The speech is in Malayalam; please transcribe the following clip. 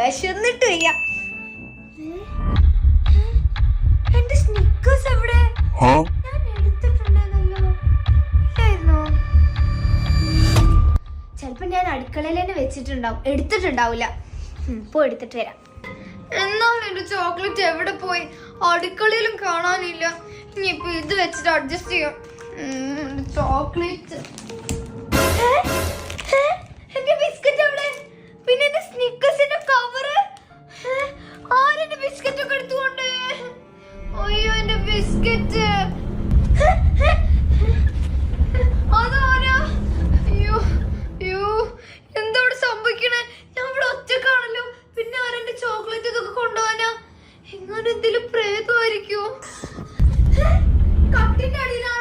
വിശന്നിട്ട് വയ്യ. എന്റെ സ്നിക്കേഴ്സ് എവിടെ? ഞാൻ എടുത്തിട്ടുണ്ടായിരുന്നല്ലോ. ചിലപ്പോ ഞാൻ അടുക്കളയിൽ തന്നെ വെച്ചിട്ടുണ്ടാവും, എടുത്തിട്ടുണ്ടാവില്ല. ഇപ്പൊ എടുത്തിട്ട് വരാം. എന്നാലും എന്റെ ചോക്ലേറ്റ് എവിടെ പോയി? അടുക്കളയിലും കാണാനില്ല. ഇനിയിപ്പൊ ഇത് വെച്ചിട്ട് അഡ്ജസ്റ്റ് ചെയ്യാം. ചോക്ലേറ്റ്, എന്റെ ബിസ്ക്കറ്റ് എവിടെ? പിന്നെ എന്റെ സ്നിക്കേഴ്സിന്റെ കവറ്. ആരെന്റെ ബിസ്ക്കറ്റ് ഒക്കെ എടുത്തുകൊണ്ട്? അയ്യോ എന്റെ ബിസ്ക്കറ്റ്. അതാരാ? അയ്യോ അയ്യോ, എന്താ ഇവിടെ സംഭവിക്കണേ? ഞാൻ ഇവിടെ ഒറ്റക്കാണല്ലോ. പിന്നെ ആരെന്റെ ചോക്ലേറ്റ് ഇതൊക്കെ കൊണ്ടുപോവാനാ? എങ്ങനെ എന്തെങ്കിലും പ്രേതമായിരിക്കോ? കട്ടിന്റെ അടിയിലാണ്